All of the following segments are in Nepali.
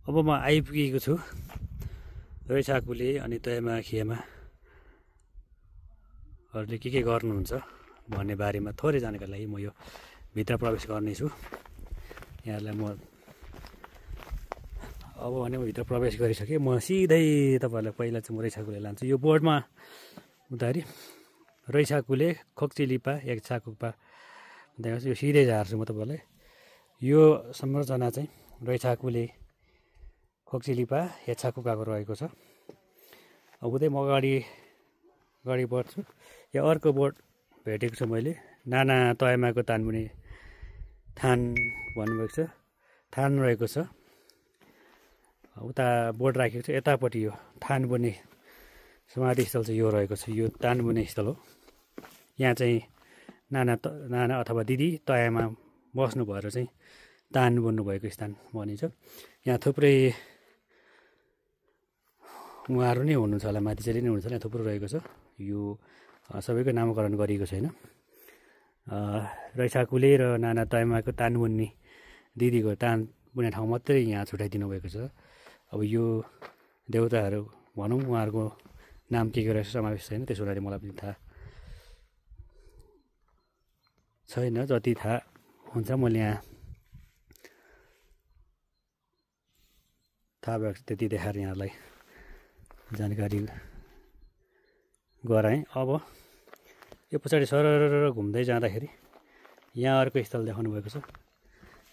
अब म आइपुगेको छु रैछाकुले अनि तयमा खियामा हरूले के गर्नुहुन्छ भन्ने बारेमा थोरै जानकारी लागि म यो भित्र प्रवेश गर्नेछु। यहाँहरूलाई म अब भने म भित्र प्रवेश गरिसकेँ। म सिधै तपाईँहरूलाई पहिला चाहिँ म रैछाकुले लान्छु। यो बोर्डमा हुँदाखेरि रैछाकुले खोक्चिलिपा एक छाकुपा देखाउँछु। यो सिधै झार्छु म तपाईँहरूलाई। यो संरचना चाहिँ रैछाकुले खोक्चिलिपा हेछाकुपाको रहेको छ। अब उतै म अगाडि बढ्छु। यहाँ अर्को बोर्ड भेटेको छु मैले, नाना तयमाको तानमुनि थान भन्नुभएको छ, थान रहेको छ। उता बोर्ड राखेको छ, यतापट्टि यो थानमुनि समाधिस्थल चाहिँ यो रहेको छ। यो तानमुनि स्थल हो। यहाँ चाहिँ नाना अथवा दिदी तयामा बस्नु भएर चाहिँ तान बन्नुभएको स्थान भनिन्छ। यहाँ थुप्रै उहाँहरू नै हुनुहुन्छ होला, माथि चाहिँ नै हुनुहुन्छ होला, थुप्रो रहेको छ। यो सबैको नामकरण गरिएको छैन। रैछाकुले र नाना तयमाको तानमुनि दिदीको तान बुने ठाउँ मात्रै यहाँ छुट्याइदिनु भएको छ। अब यो देउताहरू भनौँ, उहाँहरूको नाम के रहेछ समावेश छैन, त्यसो हुनाले मलाई पनि थाहा छैन। जति थाहा हुन्छ मैले यहाँ थाहा भएको त्यति देखाएर यहाँलाई जानकारी गराएँ। अब यो पछाडि सरर घुम्दै जाँदाखेरि यहाँ अर्को स्थल देखाउनु भएको छ।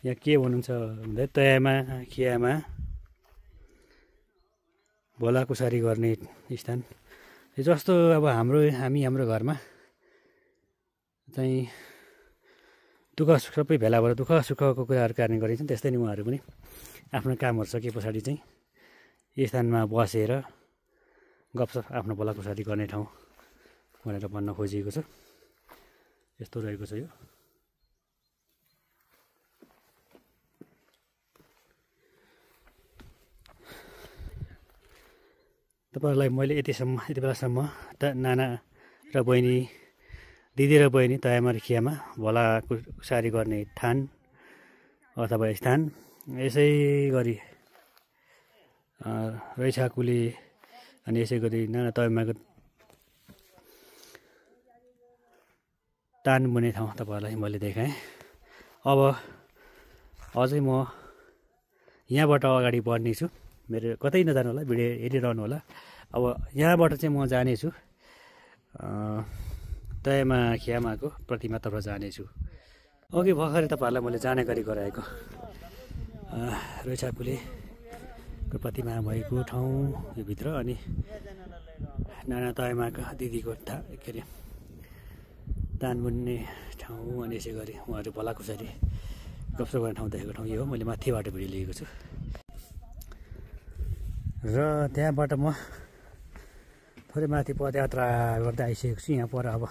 यहाँ के हुनुहुन्छ भन्दा तयमा खियामा भोलाकुसारी गर्ने स्थान। जस्तो अब हाम्रो घरमा चाहिँ दुःख सुख सबै भेला भएर दुःख सुखको कुराहरू कार्य गरिन्छ, त्यस्तै नै उहाँहरू पनि आफ्नो कामहरू सके पछाडि चाहिँ यो स्थानमा बसेर गफसफ आफ्नो भोलाकुसारी गर्ने ठाउँ भनेर भन्न खोजिएको छ। यस्तो रहेको छ यो। तपाईँहरूलाई मैले यति बेलासम्म नाना र बहिनी, दिदी र बहिनी तयमा र खियामा भोलाकुसारी गर्ने थान अथवा स्थान, यसै गरी रैछाकुले अनि यसै गरी नाना तयमाको तान बुने ठाउँ तपाईँहरूलाई मैले देखाएँ। अब अझै म यहाँबाट अगाडि बढ्नेछु। मेरो कतै नजानु होला, भिडियो हेरिरहनु होला। अब यहाँबाट चाहिँ म जानेछु तयमा खियामाको प्रतिमातर्फ जानेछु। अघि भर्खरै तपाईँहरूलाई मैले जानकारी गराएको रैछाकुलेको प्रतिमा भएको ठाउँ यो भित्र, अनि नाना तयमाका दिदीको के अरे तान बुन्ने ठाउँ, अनि यसै गरी उहाँहरू भोलाकुसारी गफसफ गर्ने ठाउँ देखेको ठाउँ यो हो। मैले माथिबाट भिडियो लिएको छु र त्यहाँबाट म थोरै माथि पदयात्रा गर्दै आइसकेको छु। यहाँ पर अब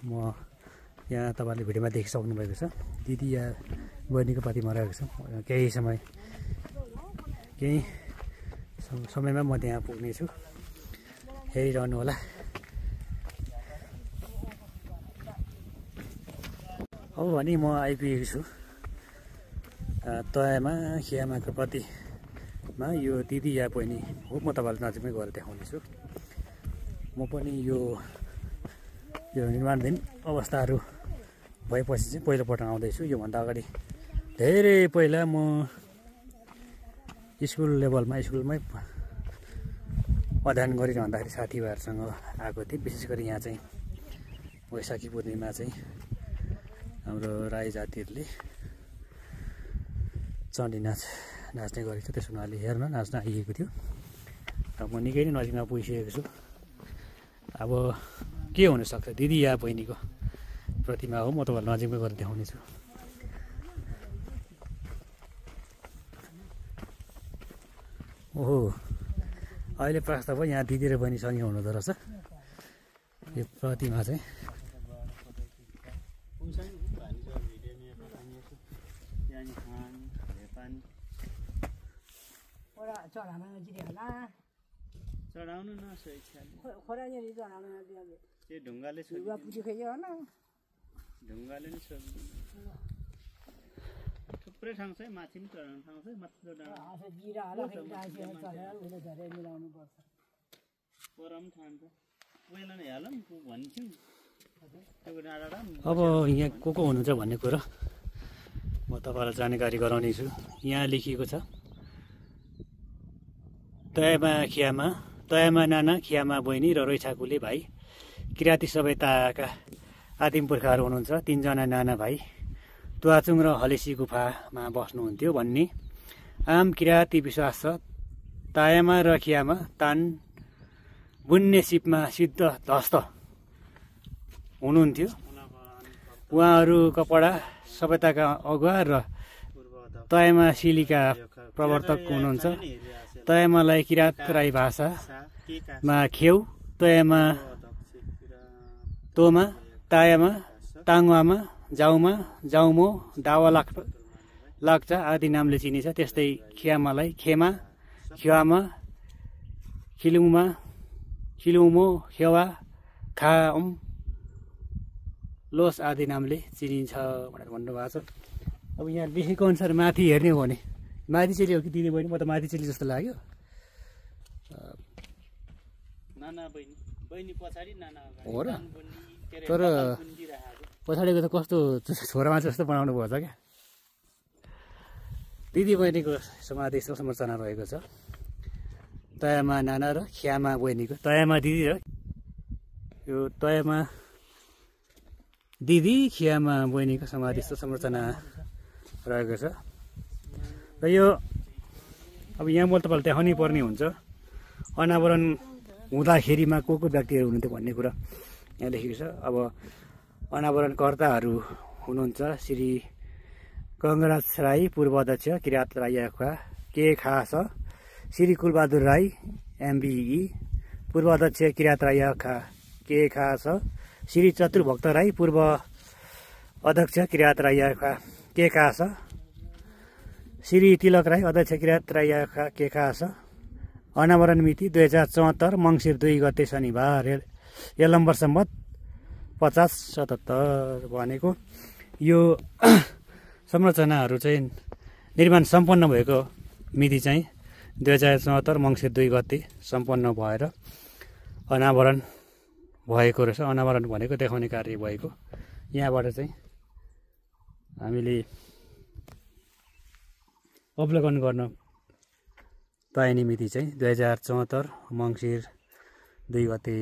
म यहाँ तपाईँहरूले भिडियोमा देखिसक्नु भएको छ, दिदी या बहिनीको प्रतिमा रहेको छ। केही समयमा म त्यहाँ पुग्नेछु, हेरिरहनु होला। अब भने म आइपुगेको छु तयमा खियामाको प्रतिमा। यो दिदी या बहिनी हो, म तपाईँलाई नजिकमै गएर देखाउनेछु। म पनि यो निर्माणधीन अवस्थाहरू भएपछि चाहिँ पहिलोपल्ट आउँदैछु। योभन्दा अगाडि धेरै पहिला म स्कुलमै अध्ययन गरिरहँदाखेरि साथीभाइहरूसँग आएको थिएँ। विशेष गरी यहाँ चाहिँ वैशाखी पूर्णिमा चाहिँ हाम्रो राई जातिहरूले चण्डी नाच्ने गरेको थियो। त्यस हुनाले हेर्न नाच्न आइएको थियो र म निकै नै नजिकमा पुगिसकेको छु। अब के हुनसक्छ, दिदी या बहिनीको प्रतिमा हो, म तपाईँलाई नजिकमै गएर देखाउनेछु। ओहो, अहिले प्रस्ताव भयो यहाँ दिदी र बहिनी सँगै हुनुहुँदो रहेछ। यो प्रतिमा चाहिँ चढाउनु न त्यो ढुङ्गाले ढुङ्गाले नि थुप्रै थुप्रै ठाउँ छ माथि पनि चढाउने ठाउँ छ माथिल्लो डाँडा पर पनि ठान्छ पहिला नै हालौँ भन्थ्यौँ त्यो डाँडा अब यहाँ को हुनुहुन्छ भन्ने कुरो म तपाईँलाई जानकारी गराउने छु। यहाँ लेखिएको छ तयामा नाना खियामा बहिनी र रैछाकुले भाइ किराँती सभ्यताका आदिम पुर्खाहरू हुनुहुन्छ। 3 जना नाना भाइ तुवाचुङ र हलेसी गुफामा बस्नुहुन्थ्यो भन्ने आम किराँती विश्वास छ। तायामा र खियामा तान बुन्ने सिपमा सिद्ध ध्वस्त हुनुहुन्थ्यो। उहाँहरू कपडा सभ्यताका अगुवा र तयामा शिलीका प्रवर्तक हुनुहुन्छ। तयामालाई किराँत राई भाषामा खेउ, तयामा तोमा, तायामा, ताङवामा, जाउमा, जाउमो, दावा लाग्चा आदि नामले चिनिन्छ। त्यस्तै खियामालाई खेमा, खियामा, खिलुमा, खिलुमो, खेवा, खाम, लोस आदि नामले चिनिन्छ भनेर भन्नुभएको छ। अब यहाँ लेखेको अनुसार माथि हेर्ने हो भने माथि चेली हो कि दिदी बहिनी? म त माथि चेली जस्तो लाग्यो। नाना बहिनी पछाडि नाना हो र, तर पछाडिको त कस्तो छोरा मान्छे जस्तो बनाउनु भएको छ क्या। दिदी बहिनीको समाधि संरचना रहेको छ। तयामा नाना र खियामा बहिनीको, तयामा दिदी र यो तयामा दिदी खियामा बहिनीको समाधि संरचना रहेको छ। र यो अब यहाँ मैले तपाईँलाई देखाउनै पर्ने हुन्छ अनावरण हुँदाखेरिमा को व्यक्तिहरू हुनुहुन्थ्यो भन्ने कुरा यहाँ लेखेको छ। अब अनावरणकर्ताहरू हुनुहुन्छ श्री गङ्गराज राई पूर्व अध्यक्ष किराँत राई याखुवा के खास, श्री कुलबहादुर राई एमबिई पूर्व अध्यक्ष किराँत राई याखुवा के खास, श्री चतुर्भक्त राई पूर्व अध्यक्ष किराँत राई याखुवा के खास, श्री तिलक राई अध्यक्ष किराँत राई याखुवा के खास। अनावरण मिति 2074 मङ्सिर 2 गते शनिबार यलम्बर सम्बत 5077 भनेको यो संरचनाहरू चाहिँ निर्माण सम्पन्न भएको मिति चाहिँ 2074 मङ्सिर 2 गते सम्पन्न भएर अनावरण भएको रहेछ। अनावरण भनेको देखाउने कार्य भएको। यहाँबाट चाहिँ हामीले अवलोकन गर्न पाइने मिति चाहिँ 2074 मङ्सिर 2 गते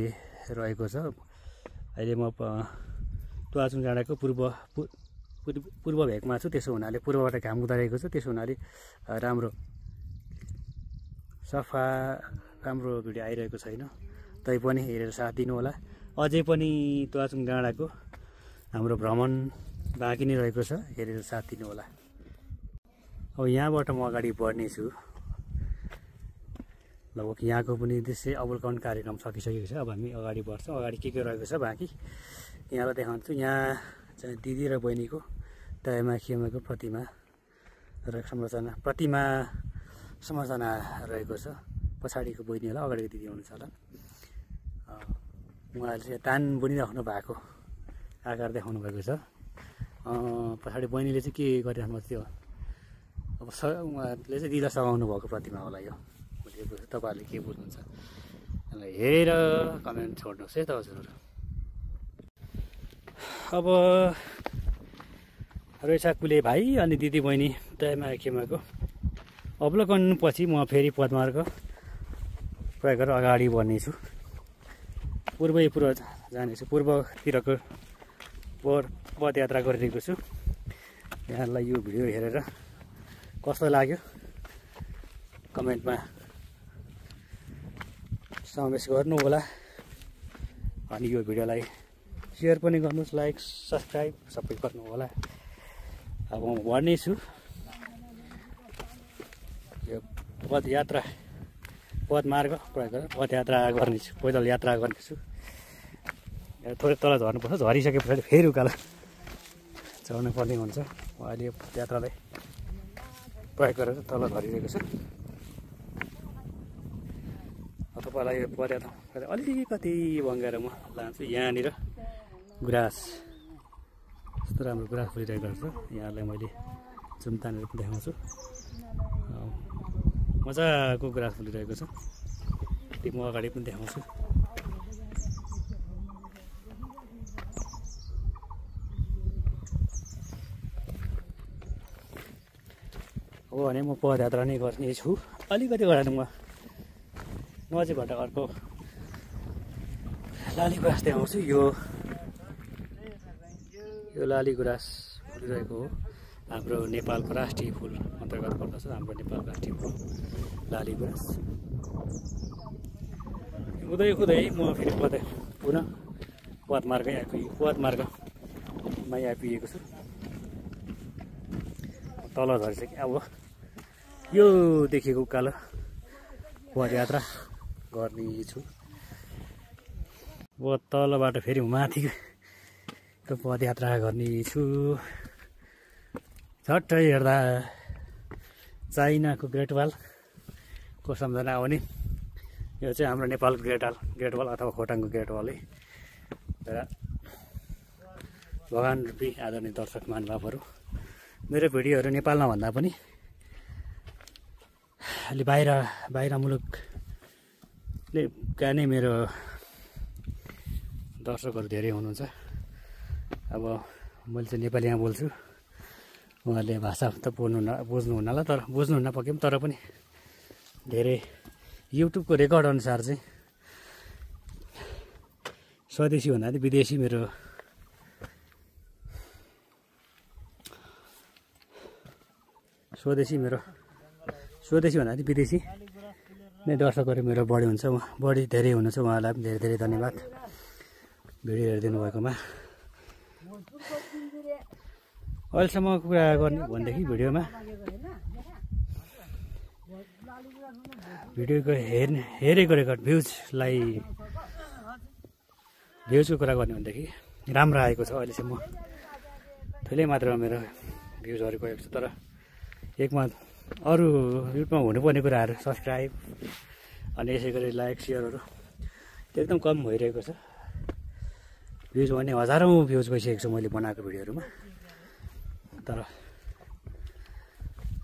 रहेको छ। अहिले म तुवाचुङ डाँडाको पूर्व भेगमा छु। त्यसो हुनाले पूर्वबाट घाम उदाइरहेको छ। त्यसो हुनाले राम्रो सफा राम्रो भिडियो आइरहेको छैन। तैपनि हेरेर साथ दिनु होला। अझै पनि तुवाचुङ डाँडाको हाम्रो भ्रमण बाँकी नै रहेको छ, हेरेर साथ दिनु होला। अब यहाँबाट म अगाडि बढ्नेछु। लगभग यहाँको पनि त्यसै अवलोकन कार्यक्रम सकिसकेको छ। अब हामी अगाडि बढ्छौँ। अगाडि के रहेको छ बाँकी यहाँलाई देखाउँछु। यहाँ चाहिँ दिदी र बहिनीको तयामा खियामाको प्रतिमा र संरचना रहेको छ। पछाडिको बहिनी होला, अगाडिको दिदी हुनुहुन्छ होला। उहाँहरूले चाहिँ तान बुनिराख्नु भएको आकार देखाउनु भएको छ। पछाडि बहिनीले चाहिँ के गरिराख्नु भएको थियो? अब उहाँहरूले चाहिँ दिदा सघाउनु भएको प्रतिमा होला यो। तपाईँहरूले के बुझ्नुहुन्छ हेरेर कमेन्ट छोड्नुहोस् है त हजुर। अब रैछाकुले भाइ अनि दिदी बहिनी तयामा खियामाको अवलोकन पछि म फेरि पदमार्ग प्रयोग गरेर अगाडि बढ्नेछु। पूर्व जानेछु। पूर्वतिरको पदयात्रा गरिरहेको छु। यहाँलाई यो भिडियो हेरेर कस्तो लाग्यो कमेन्टमा समावेश गर्नु होला। अनि यो भिडियोलाई सेयर पनि गर्नुहोस्, लाइक सब्सक्राइब सबै गर्नु होला। अब म भन्नेछु यो पदमार्ग प्रयोग गरेर पदयात्रा गर्नेछु, पैदल यात्रा गर्नेछु। थोरै तल झर्नुपर्छ, झरिसके पछाडि फेरि उकालो चढ्नु पर्ने हुन्छ। अहिले यात्रालाई प्रयोग गरेर तल झरिरहेको छु। तपाईँलाई यो पदयात्रा अलिकति भङ्गेर म लान्छु। यहाँनिर गुराँस, यस्तो राम्रो गुराँस फुलिरहेको छ। यहाँलाई मैले जुम्तानहरू पनि देखाउँछु। मजाको ग्रास फुलिरहेको छ, त्यो म अगाडि पनि देखाउँछु। हो भने म पदयात्रा नै गर्नेछु अलिकति गएर म नजिकबाट अर्को लाली गुराँस देखाउँछु। यो लाली गुराँस फुलिरहेको हो, हाम्रो नेपालको राष्ट्रिय फुल अन्तर्गत पर्दछ। हाम्रो नेपालको राष्ट्रिय फुल लाली गुराँस। कुदै म फेरि पुनः पदमार्गमै आइपुगेको छु। तल झरिसकेँ। अब यो देखिएको उकालो पदयात्रा गर्नेछु। अब तलबाट फेरि माथि पदयात्रा गर्नेछु। झट्टै हेर्दा चाइनाको ग्रेट वालको सम्झना आउने। यो चाहिँ हाम्रो नेपालको ग्रेट वाल अथवा खोटाङको ग्रेट वाल है। र भगवान रूपी आदरणीय दर्शक महानुभावहरू, मेरो भिडियोहरू नेपालमा भन्दा पनि अलि बाहिर मुलुकले नै मेरो दर्शकहरू धेरै हुनुहुन्छ। अब मैले चाहिँ नेपालीमा बोल्छु, उहाँहरूले भाषा त बुझ्नुहुन्न होला, तर बुझ्नुहुन्न पक्कै पनि, तर पनि धेरै युट्युबको रेकर्ड अनुसार चाहिँ स्वदेशी भन्दा पनि विदेशी मेरो स्वदेशी भन्दा पनि विदेशी नै दर्शकहरू मेरो बढी धेरै हुनुहुन्छ। उहाँलाई पनि धेरै धेरै धन्यवाद भिडियो हेरिदिनु भएकोमा। अहिलेसम्म कुरा गर्ने भनेदेखि भिडियोको हेरेको रेकर्ड भ्युजको कुरा गर्ने भनेदेखि राम्रो आएको छ। अहिलेसम्म ठुलै मात्रामा मेरो भ्युजहरू गएको छ, तर एकमा अरू युट्युबमा हुनुपर्ने कुराहरू सब्सक्राइब अनि यसै गरी लाइक सेयरहरू त्यो एकदम कम भइरहेको छ। भ्युज भने हजारौँ भ्युज भइसकेको छ मैले बनाएको भिडियोहरूमा, तर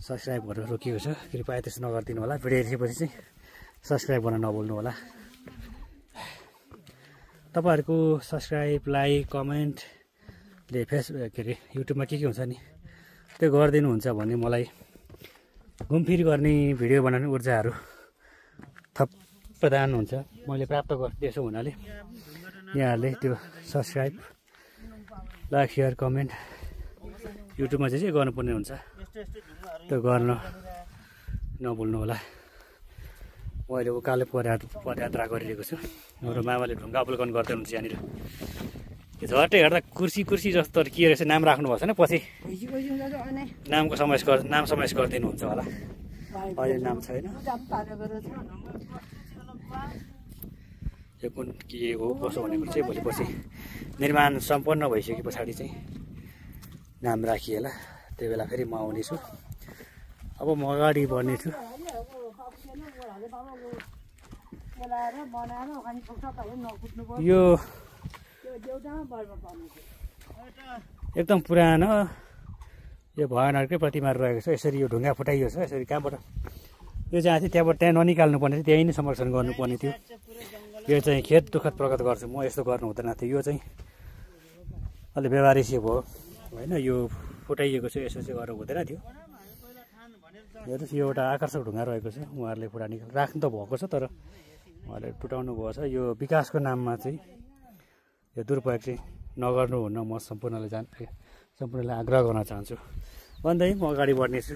सब्सक्राइब गरेर रोकिएको छ। कृपया त्यसो नगरिदिनु होला। भिडियो हेरेपछि चाहिँ सब्सक्राइब गर्न नभुल्नु होला। तपाईँहरूको सब्सक्राइब, लाइक, कमेन्टले युट्युबमा के हुन्छ नि त्यो गरिदिनुहुन्छ भने मलाई घुमफिर गर्ने भिडियो बनाउने ऊर्जाहरू थप प्रदान हुन्छ। मैले प्राप्त गर्दैछु हुनाले यहाँहरूले त्यो सब्सक्राइब, लाइक, सेयर, कमेन्ट युट्युबमा चाहिँ गर्नुपर्ने हुन्छ, त्यो गर्न नभुल्नु होला। मैले उकालो पदयात्रा गरिरहेको छु। हाम्रो मामाले ढुङ्गा अवलोकन गर्दै हुनुहुन्छ यहाँनिर। झट्टै हेर्दा कुर्सी जस्तो के रहेछ, नाम राख्नु भएको छैन, पछि नामको नाम समावेश गरिदिनुहुन्छ होला। अहिले नाम छैन। यो कुन के हो कसो भनेको चाहिँ भोलि पछि निर्माण सम्पन्न भइसके पछाडि चाहिँ नाम राखिएला, त्यो बेला फेरि म आउनेछु। अब म अगाडि बढ्नेछु। यो एकदम पुरानो यो भगवानहरूकै प्रतिमाहरू रहेको छ। यसरी यो ढुङ्गा फुटाइयो छ। यसरी कहाँबाट यो जहाँ थियो त्यहाँबाट त्यहाँ ननिकाल्नु पर्ने थियो, त्यहीँ नै संरक्षण गर्नुपर्ने थियो। यो चाहिँ खेद दुःखद प्रकट गर्छु म, यस्तो गर्नु हुँदैन थियो। यो चाहिँ अलि व्यवहारिसी भयो होइन, यो फुटाइएको छ, यसो चाहिँ गर्नु हुँदैन थियो। हेर्नुहोस् यो एउटा आकर्षक ढुङ्गा रहेको छ। उहाँहरूले पुरा राख्नु त भएको छ, तर उहाँहरूले टुटाउनु भएको छ। यो विकासको नाममा चाहिँ यो दुरुपयोग चाहिँ नगर्नुहुन्न, म सम्पूर्णलाई आग्रह गर्न चाहन्छु भन्दै म अगाडि बढ्नेछु।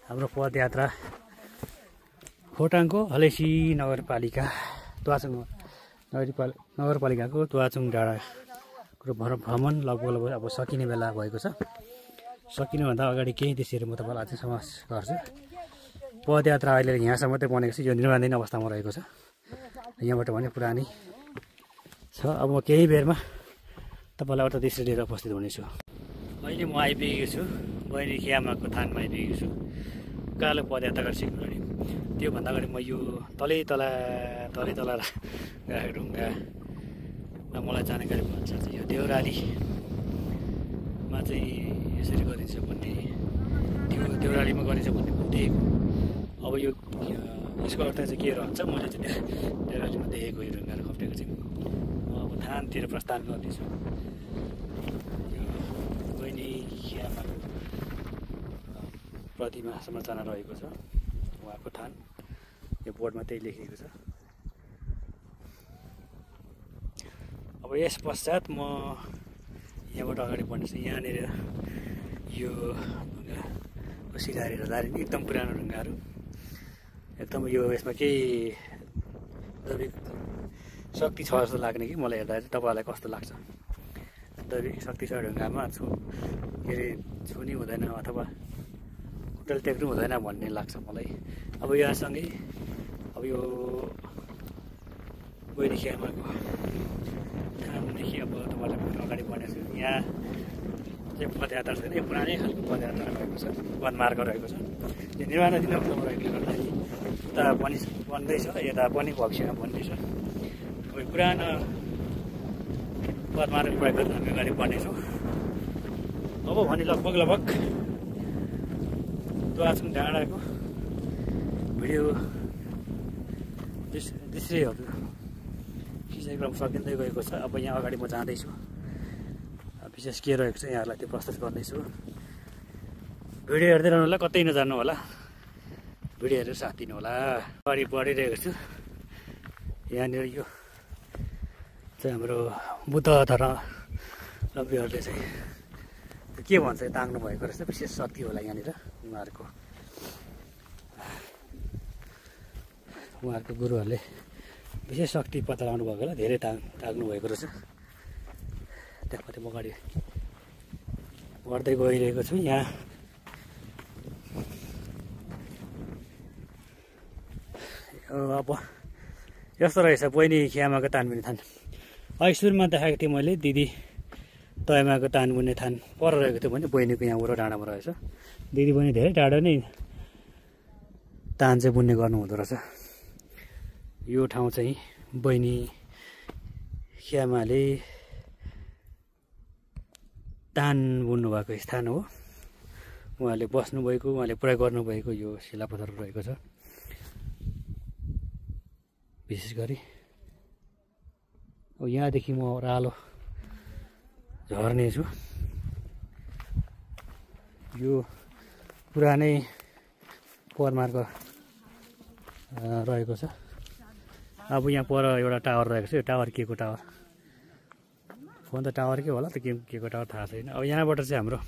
हाम्रो पदयात्रा खोटाङको हलेसी नगरपालिका नगरपालिकाको तुवाचुङ डाँडाको भ्रमण लगभग अब सकिने बेला भएको छ। सकिनुभन्दा अगाडि केही दृश्यहरू म तपाईँलाई अझै समावेश गर्छु। पदयात्रा अहिले यहाँसम्म मात्रै बनेको छ, यो निर्माणधीन अवस्थामा रहेको छ। यहाँबाट भने पुरानै छ। अब म केही बेरमा तपाईँलाई एउटा दृश्य लिएर उपस्थित हुनेछु। अहिले म आइपुगेको छु बहिनी खियामाको थानमा आइपुगेको छु। कालो पदयात्रा गरिसकेको अगाडि, त्योभन्दा अगाडि म यो तलै तला ढुङ्गामा मलाई जानकारी अनुसार चाहिँ यो देउरालीमा चाहिँ यसरी गरिन्छ भन्ने त्यो देउरालीमा गरिन्छ भन्ने पनि देखेको। अब यो यसको अर्थ चाहिँ के रहन्छ, मैले चाहिँ त्यहाँ देउरालीमा देखेको यो ढुङ्गाहरू खप्टेको चाहिँ अब थानतिर प्रस्थान गर्दैछु। यो बहिनी आमाको प्रतिमा संरचना रहेको छ, उहाँको थान। यो बोर्डमा त्यही लेखिएको छ। अब यस पश्चात म यहाँबाट अगाडि बढ्नेछु। यहाँनिर यो ढुङ्गाको सिधारी हेर्दाखेरि एकदम पुरानो ढुङ्गाहरू, एकदम यो यसमा केही दैविक शक्ति छ जस्तो लाग्ने कि मलाई हेर्दाखेरि। तपाईँहरूलाई कस्तो लाग्छ? दैविक शक्ति छ ढुङ्गामा, के अरे छुनी हुँदैन अथवा खुट्टाले टेक्नु हुँदैन भन्ने लाग्छ मलाई। अब यहाँसँगै अब यो बहिनी आमाको थानदेखि अब तपाईँलाई अगाडि बढ्नेछ। यहाँ चाहिँ पदयात्रा छैन, यो पुरानै खालको पदयात्रा रहेको छ, वनमार्ग रहेको छ। यो निर्माणाधीन अवस्थामा रहेकोले गर्दाखेरि उता पनि बन्दैछ, यता पनि भविष्यमा बन्दैछ। अब पुरानो वनमार्ग प्रयोग गरेर हामी अगाडि बढ्नेछौँ। अब भने लगभग दुवाचुङ डाँडाको भिडियो दृश्यहरू खिचाइ क्रम सकिँदै गएको छ। अब यहाँ अगाडि म जाँदैछु, विशेष के रहेको छ यहाँहरूलाई त्यो प्रस्तुत गर्दैछु। भिडियो हेर्दै रहनु होला, कतै नजानु होला, भिडियो हेरेर साथ दिनु होला। अगाडि बढिरहेको छु। यहाँनिर यो चाहिँ हाम्रो बुद्ध धर्मावलम्बीहरूले चाहिँ के भन्छ ताग्नु भएको रहेछ, विशेष शक्ति होला यहाँनिर। उहाँहरूको गुरुहरूले विशेष शक्ति पत्ता लगाउनु भएको होला, धेरै ताग्नु भएको रहेछ। त्यहाँबाट म अगाडि बढ्दै गइरहेको छु। यहाँ अब यस्तो रहेछ बहिनी आमाको तानबुने थान। अघि सुरुमा देखाएको थिएँ मैले दिदी तयमाको तानबुने थान पर रहेको थियो भने बहिनीको यहाँ वरो डाँडामा रहेछ। दिदी बहिनी धेरै टाढो नै तान चाहिँ बुन्ने गर्नु हुँदो रहेछ। यो ठाउँ चाहिँ बहिनी आमाले तान बुन्नु भएको स्थान हो। उहाँले बस्नुभएको, उहाँले प्रयोग गर्नुभएको यो शिलापत्थर रहेको छ। विशेष गरी अब यहाँदेखि म ओह्रालो झर्नेछु। यो पुरानै पदमार्ग रहेको छ। अब यहाँ पर एउटा टावर रहेको छ। यो टावर के को टावर, फोन त टावर के होला त, के को टावर थाहा छैन। अब यहाँबाट चाहिँ हाम्रो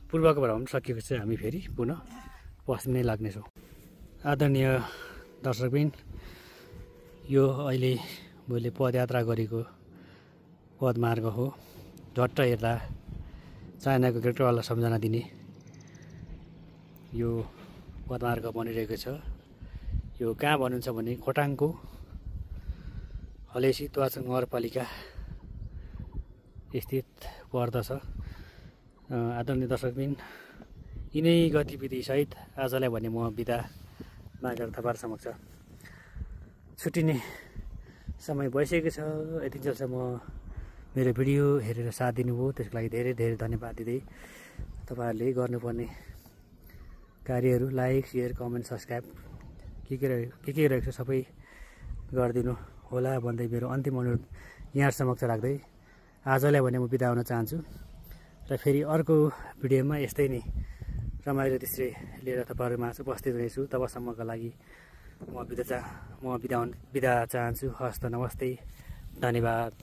पूर्वको भ्रमण सकिएको चाहिँ हामी फेरि पुनः पश्चिम नै लाग्नेछौँ। आदरणीय दर्शकबिन, यो अहिले मैले पदयात्रा गरेको पदमार्ग हो। झट्ट हेर्दा चाइनाको ग्रेट वाललाई सम्झना दिने यो पदमार्ग बनिरहेको छ। यो कहाँ भन्नुहुन्छ भने खोटाङको हलेसी दुवाचुङ नगरपालिका स्थित पर्दछ। आदरणीय दर्शकबिन, यिनै गतिविधिसहित आजलाई भने म बिदा मागेर तपाईँहरू समक्ष छुट्टिने समय भइसकेको छ। यति जेलसम्म मेरो भिडियो हेरेर साथ दिनुभयो, त्यसको लागि धेरै धेरै धन्यवाद दिँदै तपाईँहरूले गर्नुपर्ने कार्यहरू लाइक, सेयर, कमेन्ट, सब्सक्राइब के रहेको छ सबै गरिदिनु होला भन्दै मेरो अन्तिम अनुरोध यहाँ समक्ष राख्दै आजलाई भने म बिदा हुन चाहन्छु। र फेरि अर्को भिडियोमा यस्तै नै रमाइलो दृश्य लिएर तपाईँहरूमा उपस्थित हुनेछु। तबसम्मका लागि म बिदा चाहन्छु। हस्त, नमस्ते, धन्यवाद।